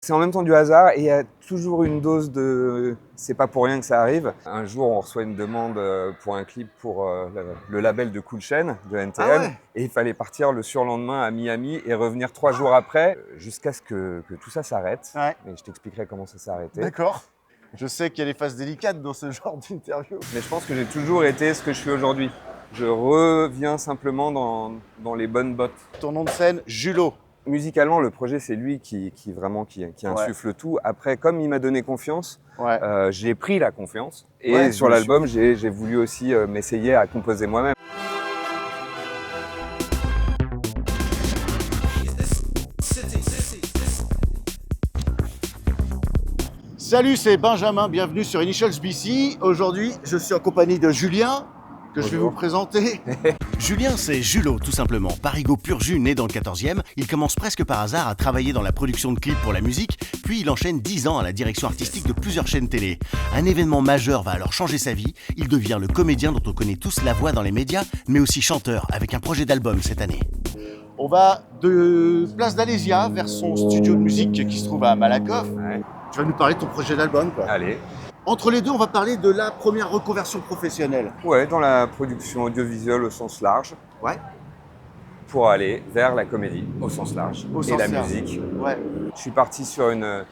C'est en même temps du hasard et il y a toujours une dose de c'est pas pour rien que ça arrive. Un jour, on reçoit une demande pour un clip pour le label de Cool Chain de Ah NTM ouais? et il fallait partir le surlendemain à Miami et revenir 3 jours après jusqu'à ce que tout ça s'arrête. Ouais, Et je t'expliquerai comment ça s'est arrêté. d'accord. Je sais qu'il y a des phases délicates dans ce genre d'interview. Mais je pense que j'ai toujours été ce que je suis aujourd'hui. Je reviens simplement dans les bonnes bottes. Ton nom de scène, Julot. Musicalement, le projet, c'est lui qui Ouais. insuffle tout. Après, comme il m'a donné confiance, Ouais. j'ai pris la confiance. Et Ouais, sur bien l'album, j'ai voulu aussi m'essayer à composer moi-même. Salut, c'est Benjamin, bienvenue sur Initials BC. Aujourd'hui, je suis en compagnie de Julien, que je vais Bonjour. vous présenter. Julien, c'est Julot, tout simplement. Parigot pur jus, né dans le 14e, il commence presque par hasard à travailler dans la production de clips pour la musique, puis il enchaîne 10 ans à la direction artistique de plusieurs chaînes télé. Un événement majeur va alors changer sa vie. Il devient le comédien dont on connaît tous la voix dans les médias, mais aussi chanteur, avec un projet d'album cette année. On va de Place d'Alésia vers son studio de musique qui se trouve à Malakoff. Ouais. Tu vas nous parler de ton projet d'album, quoi. Allez. Entre les deux, on va parler de la première reconversion professionnelle. Ouais, dans la production audiovisuelle au sens large, Ouais. pour aller vers la comédie au sens large Au et sens la large. musique. Ouais. Je suis parti sur une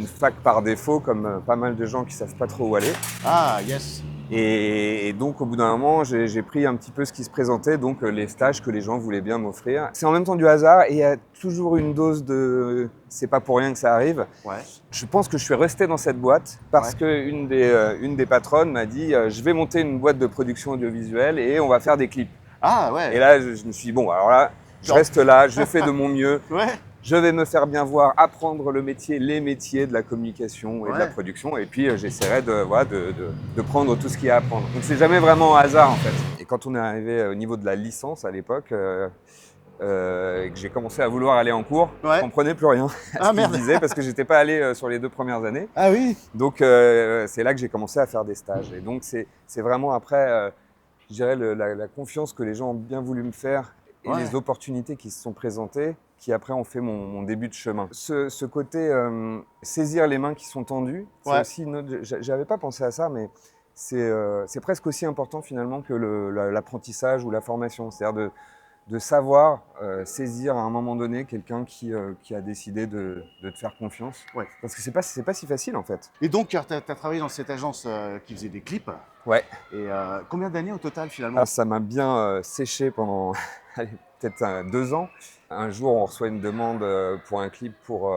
fac par défaut, comme pas mal de gens qui savent pas trop où aller. Ah, yes. Et donc, au bout d'un moment, j'ai pris un petit peu ce qui se présentait, donc les stages que les gens voulaient bien m'offrir. C'est en même temps du hasard et il y a toujours une dose de c'est pas pour rien que ça arrive. Ouais. Je pense que je suis resté dans cette boîte parce qu'une des patronnes m'a dit je vais monter une boîte de production audiovisuelle et on va faire des clips. Ah, ouais. Et là, je me suis dit bon, alors là, je reste là, je fais de mon mieux. Ouais. Je vais me faire bien voir, apprendre le métier, les métiers de la communication et de la Ouais. production. Et puis, j'essaierai de prendre tout ce qu'il y a à apprendre. Donc, c'est jamais vraiment un hasard, en fait. Et quand on est arrivé au niveau de la licence, à l'époque, et que j'ai commencé à vouloir aller en cours, Ouais. je comprenais plus rien à Ah, ce qu'ils merde. disaient parce que j'étais pas allé sur les 2 premières années. Ah oui. Donc, c'est là que j'ai commencé à faire des stages. Et donc, c'est vraiment après, je dirais, la confiance que les gens ont bien voulu me faire et Ouais. les opportunités qui se sont présentées qui après ont fait mon début de chemin. Ce côté saisir les mains qui sont tendues, c'est Ouais. aussi une autre... J'avais pas pensé à ça, mais c'est presque aussi important finalement que l'apprentissage ou la formation. C'est-à-dire de savoir saisir à un moment donné quelqu'un qui a décidé de te faire confiance. Ouais. Parce que c'est pas si facile en fait. Et donc, tu as travaillé dans cette agence qui faisait des clips. Ouais. Et combien d'années au total, finalement? Ah, ça m'a bien séché pendant allez, peut-être 2 ans. Un jour, on reçoit une demande pour un clip pour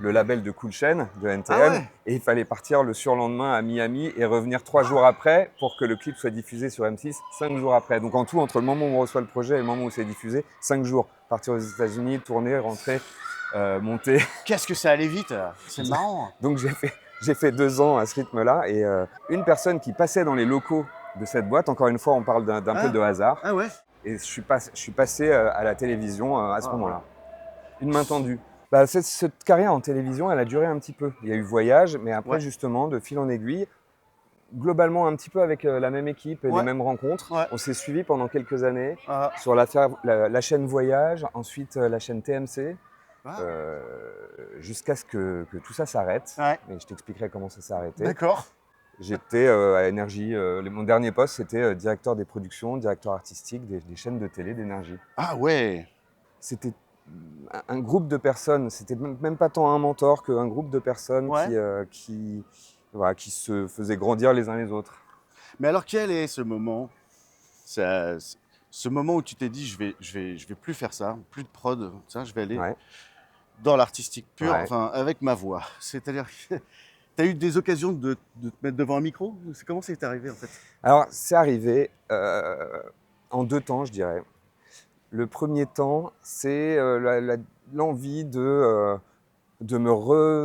le label de Cool Chain de NTM. Ah ouais? Et il fallait partir le surlendemain à Miami et revenir 3 jours après pour que le clip soit diffusé sur M6 5 jours après. Donc en tout, entre le moment où on reçoit le projet et le moment où c'est diffusé, 5 jours. Partir aux États-Unis, tourner, rentrer, monter. Qu'est-ce que ça allait vite. C'est marrant. Donc j'ai fait 2 ans à ce rythme-là. Et une personne qui passait dans les locaux de cette boîte, encore une fois, on parle d'un peu de hasard. Ah ouais? Et je suis passé à la télévision à ce Ah, moment-là. Une main tendue. Bah, cette carrière en télévision, elle a duré un petit peu. Il y a eu Voyage, mais après, Ouais. justement, de fil en aiguille, globalement un petit peu avec la même équipe et Ouais. les mêmes rencontres. Ouais. On s'est suivis pendant quelques années Ah. sur la chaîne Voyage, ensuite la chaîne TMC, Ah. jusqu'à ce que tout ça s'arrête. Ouais. Et je t'expliquerai comment ça s'est arrêté. D'accord. J'étais à Énergie. Mon dernier poste, c'était directeur des productions, directeur artistique des chaînes de télé d'Énergie. Ah ouais. C'était un groupe de personnes, c'était même pas tant un mentor qu'un groupe de personnes Ouais. qui se faisaient grandir les uns les autres. Mais alors, quel est ce moment? Ce moment où tu t'es dit, je vais plus faire ça, plus de prod, ça, je vais aller Ouais. dans l'artistique pur, Ouais. enfin, avec ma voix. C'est-à-dire que tu as eu des occasions de te mettre devant un micro? Comment c'est arrivé, en fait? Alors, c'est arrivé en 2 temps, je dirais. Le premier temps, c'est l'envie de me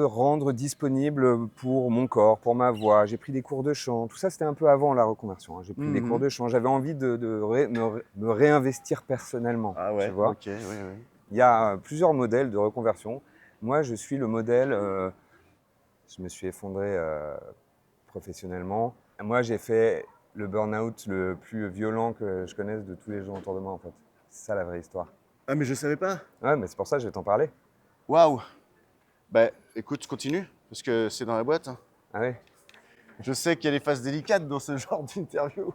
rendre disponible pour mon corps, pour ma voix. J'ai pris des cours de chant. Tout ça, c'était un peu avant la reconversion. J'ai pris des cours de chant. J'avais envie me réinvestir personnellement. Ah ouais, Tu vois. ok, oui. Il y a plusieurs modèles de reconversion. Moi, je suis le modèle... je me suis effondré professionnellement. Moi, j'ai fait le burn-out le plus violent que je connaisse de tous les gens autour de moi, en fait. C'est ça la vraie histoire. Ah, mais je savais pas. Ouais, mais c'est pour ça que je vais t'en parler. Waouh. Bah, écoute, je continue, parce que c'est dans la boîte. Hein. Ah ouais? Je sais qu'il y a des phases délicates dans ce genre d'interview.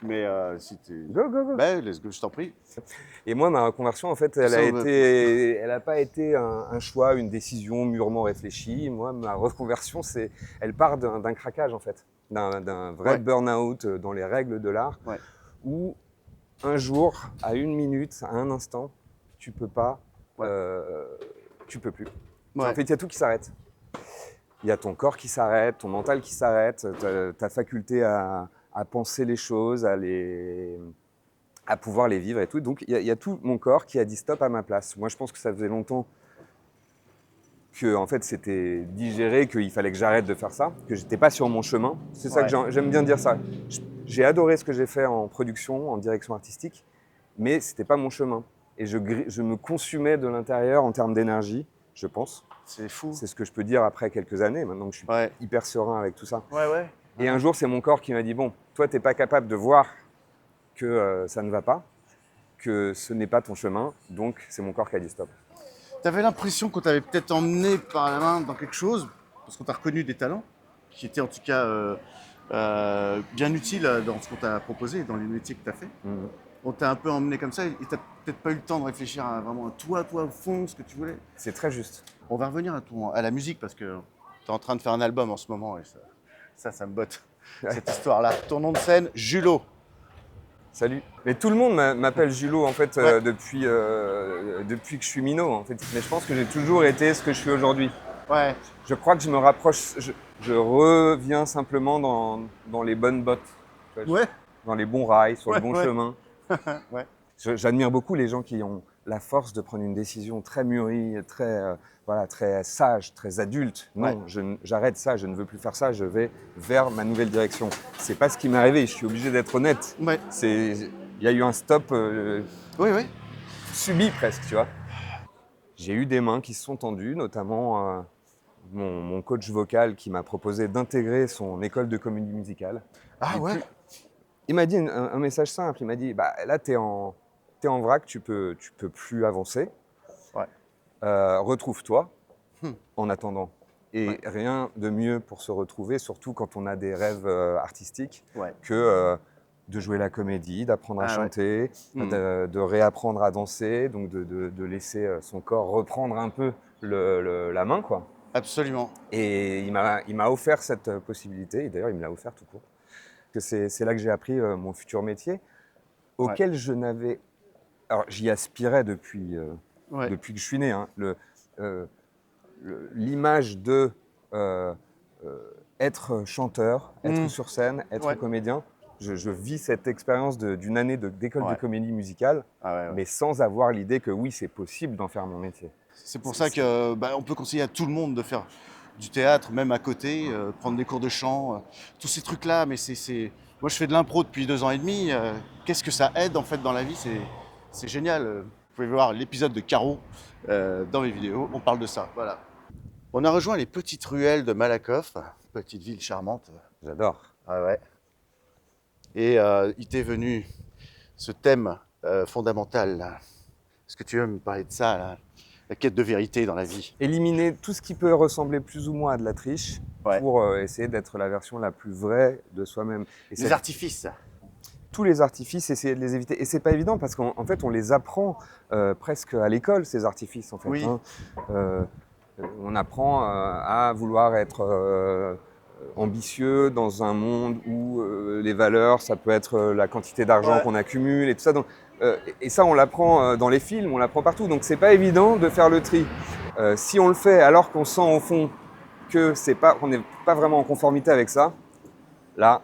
Mais si tu... Go, go, go. Bah, let's go, je t'en prie. Et moi, ma reconversion, en fait, Ça, on va- elle n'a pas été un choix, une décision mûrement réfléchie. Moi, ma reconversion, elle part d'un craquage, en fait, d'un vrai Ouais. burn-out dans les règles de l'art, Ouais. où un jour, à une minute, à un instant, tu peux pas, Ouais. tu peux plus. Ouais. En fait, il y a tout qui s'arrête. Il y a ton corps qui s'arrête, ton mental qui s'arrête, ta faculté à penser les choses, à pouvoir les vivre et tout. Donc, il y a tout mon corps qui a dit stop à ma place. Moi, je pense que ça faisait longtemps que en fait, c'était digéré, qu'il fallait que j'arrête de faire ça, que j'étais pas sur mon chemin. C'est ça Ouais. que j'aime bien dire ça. J'ai adoré ce que j'ai fait en production, en direction artistique, mais c'était pas mon chemin. Et je me consumais de l'intérieur en termes d'énergie, je pense. C'est fou. C'est ce que je peux dire après quelques années, maintenant que je suis Ouais. hyper serein avec tout ça. Ouais. Et un jour, c'est mon corps qui m'a dit, bon, toi, tu n'es pas capable de voir que ça ne va pas, que ce n'est pas ton chemin, donc c'est mon corps qui a dit stop. T'avais l'impression qu'on t'avait peut-être emmené par la main dans quelque chose, parce qu'on t'a reconnu des talents, qui étaient en tout cas bien utiles dans ce qu'on t'a proposé, dans les métiers que t'as fait. Mhm. On t'a un peu emmené comme ça, et t'as peut-être pas eu le temps de réfléchir à vraiment à toi au fond, ce que tu voulais. C'est très juste. On va revenir à la musique, parce que t'es en train de faire un album en ce moment, et ça me botte, cette histoire-là. Ton nom de scène, Julot. Salut. Mais tout le monde m'appelle Julot en fait Ouais. depuis que je suis minot en fait. Mais je pense que j'ai toujours été ce que je suis aujourd'hui. Ouais, Je crois que je me rapproche, je reviens simplement dans les bonnes bottes, tu vois, ouais, dans les bons rails, sur le Ouais, bon ouais. chemin. ouais. J'admire beaucoup les gens qui ont la force de prendre une décision très mûrie, très sage, très adulte. Non, j'arrête ça, je ne veux plus faire ça, je vais vers ma nouvelle direction. C'est pas ce qui m'est arrivé, je suis obligé d'être honnête. Ouais. Il y a eu un stop Oui. subi presque, tu vois. J'ai eu des mains qui se sont tendues, notamment mon coach vocal qui m'a proposé d'intégrer son école de comédie musicale. Ah Et ouais. puis, il m'a dit un message simple, il m'a dit bah, là t'es en vrac, tu peux plus avancer. Ouais. Retrouve-toi Hmm. en attendant. Et Ouais. rien de mieux pour se retrouver, surtout quand on a des rêves artistiques, Ouais. que de jouer la comédie, d'apprendre à Ah ouais. chanter, Hmm. de réapprendre à danser, donc de laisser son corps reprendre un peu la main, quoi. Absolument. Et il m'a offert cette possibilité, et d'ailleurs il me l'a offert tout court. Que c'est là que j'ai appris mon futur métier, auquel je n'avais... Alors j'y aspirais depuis que je suis né. Hein. L'image de être chanteur, être sur scène, être comédien, je vis cette expérience d'une année d'école de comédie musicale, mais sans avoir l'idée que oui, c'est possible d'en faire mon métier. C'est pour ça que on peut conseiller à tout le monde de faire du théâtre, même à côté, prendre des cours de chant, tous ces trucs-là. Mais moi, je fais de l'impro depuis 2 ans et demi. Qu'est-ce que ça aide en fait dans la vie? C'est génial. Vous pouvez voir l'épisode de Caro dans mes vidéos. On parle de ça. Voilà. On a rejoint les petites ruelles de Malakoff, petite ville charmante. J'adore. Ah ouais. Et il t'est venu ce thème fondamental. Là. Est-ce que tu veux me parler de ça là? La quête de vérité dans la vie. Éliminer tout ce qui peut ressembler plus ou moins à de la triche pour essayer d'être la version la plus vraie de soi-même. Et Les artifices. Tous les artifices, essayer de les éviter. Et c'est pas évident parce qu'en fait, on les apprend presque à l'école, ces artifices. En fait, Oui. Hein. On apprend à vouloir être ambitieux dans un monde où les valeurs, ça peut être la quantité d'argent qu'on accumule et tout ça. Donc, et ça, on l'apprend dans les films, on l'apprend partout. Donc, c'est pas évident de faire le tri. Si on le fait alors qu'on sent au fond qu'on n'est pas vraiment en conformité avec ça, là,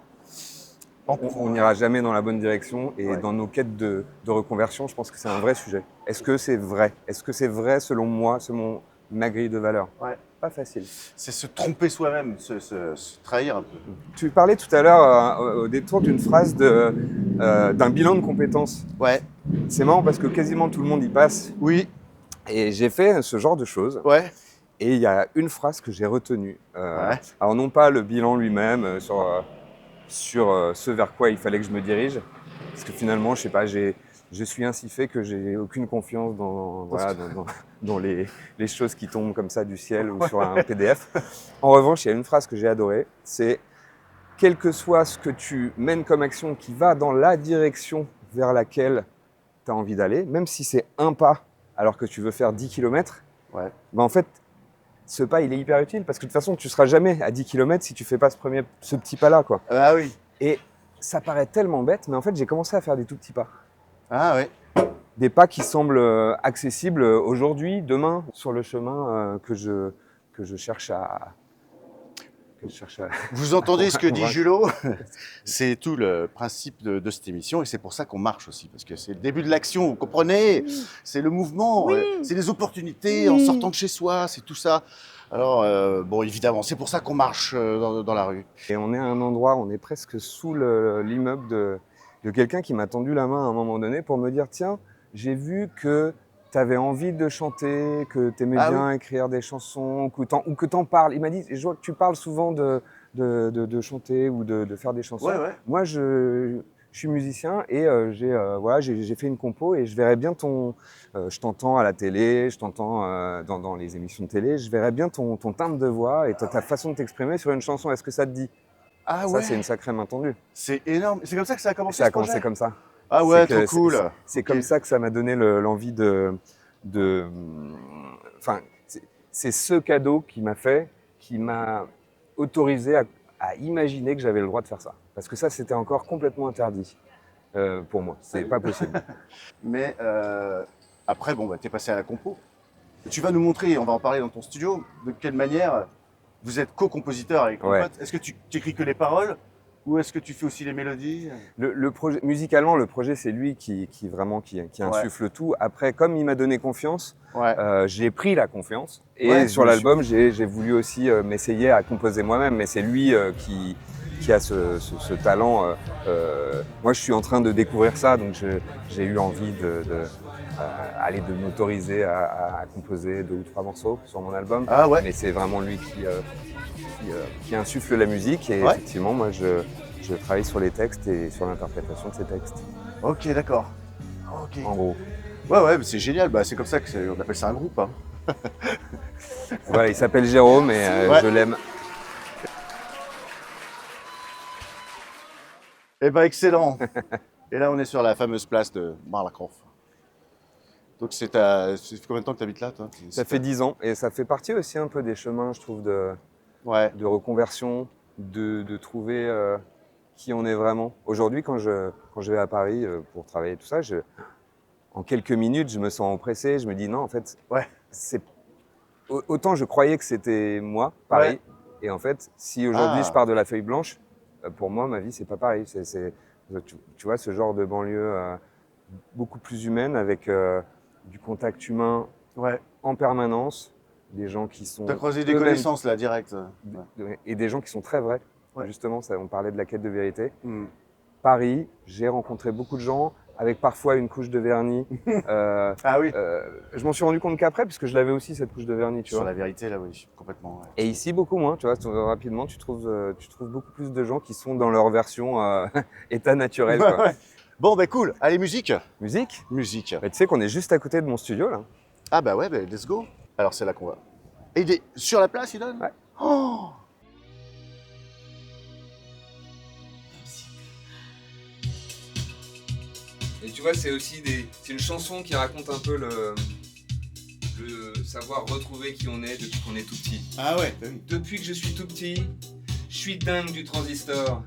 on n'ira jamais dans la bonne direction. Et dans nos quêtes de reconversion, je pense que c'est un vrai sujet. Est-ce que c'est vrai? Est-ce que c'est vrai selon moi, selon ma grille de valeurs? Pas facile. C'est se tromper soi-même, se trahir un peu. Tu parlais tout à l'heure au détour d'une phrase d'un bilan de compétences. Ouais. C'est marrant parce que quasiment tout le monde y passe. Oui. Et j'ai fait ce genre de choses. Ouais. Et il y a une phrase que j'ai retenue. Alors non pas le bilan lui-même sur ce vers quoi il fallait que je me dirige. Parce que finalement, je sais pas, j'ai je suis ainsi fait que j'ai aucune confiance dans les choses qui tombent comme ça du ciel ou sur un PDF. En revanche, il y a une phrase que j'ai adorée, c'est « Quel que soit ce que tu mènes comme action qui va dans la direction vers laquelle tu as envie d'aller, même si c'est un pas alors que tu veux faire 10 km, Ouais. ben en fait, ce pas, il est hyper utile parce que de toute façon, tu ne seras jamais à 10 km si tu ne fais pas ce petit pas-là, quoi. Ah oui. Et ça paraît tellement bête, mais en fait, j'ai commencé à faire des tout petits pas. Ah ouais. Des pas qui semblent accessibles aujourd'hui, demain, sur le chemin que je cherche à... Vous entendez ce que dit Ouais. Julot? C'est tout le principe de cette émission et c'est pour ça qu'on marche aussi, parce que c'est le début de l'action, vous comprenez? C'est le mouvement, c'est les opportunités en sortant de chez soi, c'est tout ça. Alors, bon, évidemment, c'est pour ça qu'on marche dans la rue. Et on est à un endroit, on est presque sous l'immeuble de quelqu'un qui m'a tendu la main à un moment donné pour me dire « Tiens, j'ai vu que tu avais envie de chanter, que tu aimais bien écrire des chansons, ou que tu en parles. » Il m'a dit « Je vois que tu parles souvent de chanter ou de faire des chansons. Ouais. Moi, je suis musicien et j'ai fait une compo et je verrais bien je t'entends à la télé, je t'entends dans les émissions de télé, je verrais bien ton timbre de voix et ta façon de t'exprimer sur une chanson. Est-ce que ça te dit ?» Ah Ça, ouais. c'est une sacrée main tendue. C'est énorme. C'est comme ça que ça a commencé. Ça a ce projet commencé comme ça. Ah ouais, C'est trop cool. C'est Ok. comme ça que ça m'a donné l'envie Enfin, c'est ce cadeau qui m'a autorisé à imaginer que j'avais le droit de faire ça. Parce que ça, c'était encore complètement interdit pour moi. C'est pas possible. Mais après, bon, bah, t'es passé à la compo. Tu vas nous montrer, on va en parler dans ton studio, de quelle manière vous êtes co-compositeur avec ton Ouais. pote. Est-ce que tu écris que les paroles ou est-ce que tu fais aussi les mélodies? Le projet, musicalement, le projet, c'est lui qui insuffle tout. Après, comme il m'a donné confiance, Ouais. j'ai pris la confiance. Et Ouais, sur bien l'album, j'ai voulu aussi m'essayer à composer moi-même. Mais c'est lui qui a ce talent. Moi, je suis en train de découvrir ça, donc j'ai eu envie de m'autoriser à composer 2 ou 3 morceaux sur mon album. Ah ouais. Mais c'est vraiment lui qui insuffle la musique. Et Ouais. effectivement, moi, je travaille sur les textes et sur l'interprétation de ces textes, Ok, d'accord. Ok. en gros. Ouais, mais c'est génial. Bah, c'est comme ça on appelle ça un groupe. Hein. Voilà, il s'appelle Jérôme et Ouais. je l'aime. Eh ben, excellent. Et là, on est sur la fameuse place de Bar-la-Croix. Donc, ça fait combien de temps que tu habites là, toi? Ça fait 10 ans et ça fait partie aussi un peu des chemins, je trouve, Ouais. de reconversion, de trouver qui on est vraiment. Aujourd'hui, quand je vais à Paris pour travailler tout ça, en quelques minutes, je me sens oppressé. Je me dis non, en fait, Ouais. autant je croyais que c'était moi, Paris. Ouais. Et en fait, si aujourd'hui Ah. je pars de la feuille blanche, pour moi, ma vie, c'est pas Paris. Tu vois, ce genre de banlieue beaucoup plus humaine avec du contact humain Ouais. en permanence, des gens qui sont T'as croisé des eux-mêmes- connaissances là, direct. et des gens qui sont très vrais. Ouais. Justement, on parlait de la quête de vérité. Hmm. Paris, j'ai rencontré beaucoup de gens avec parfois une couche de vernis. Ah oui. Je m'en suis rendu compte qu'après, puisque je l'avais aussi cette couche de vernis, tu Sur vois. la vérité, là, oui, complètement. Ouais. Et ici, beaucoup moins, tu vois. Rapidement, tu trouves beaucoup plus de gens qui sont dans leur version état naturel, quoi. Ouais. Bon, bah cool. Allez, musique. Musique. Musique. Tu sais qu'on est juste à côté de mon studio, là. Ah bah ouais, bah, let's go. Alors, c'est là qu'on va. Et sur la place, il donne? Ouais. Oh. Et tu vois, c'est aussi c'est une chanson qui raconte un peu le savoir retrouver qui on est depuis qu'on est tout petit. Ah ouais. Depuis que je suis tout petit, je suis dingue du transistor.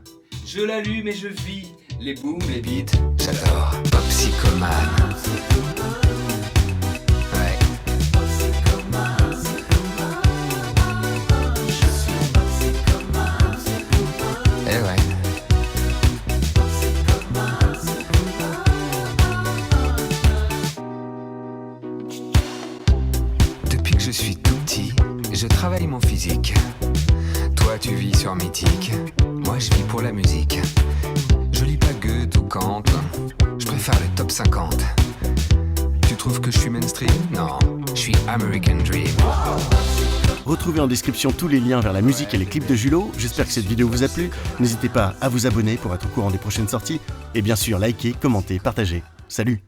Je l'allume et je vis les booms, les beats. J'adore Popsicomane. Ouais. Eh ouais. Depuis que je suis tout petit, je travaille mon physique. Toi tu vis sur Mythique, moi je vis pour la musique. Je lis pas Goethe ou Kant, je préfère le top 50. Tu trouves que je suis mainstream? Non, je suis American Dream. Retrouvez en description tous les liens vers la musique et les clips de Julot. J'espère que cette vidéo vous a plu. N'hésitez pas à vous abonner pour être au courant des prochaines sorties. Et bien sûr, likez, commentez, partagez. Salut!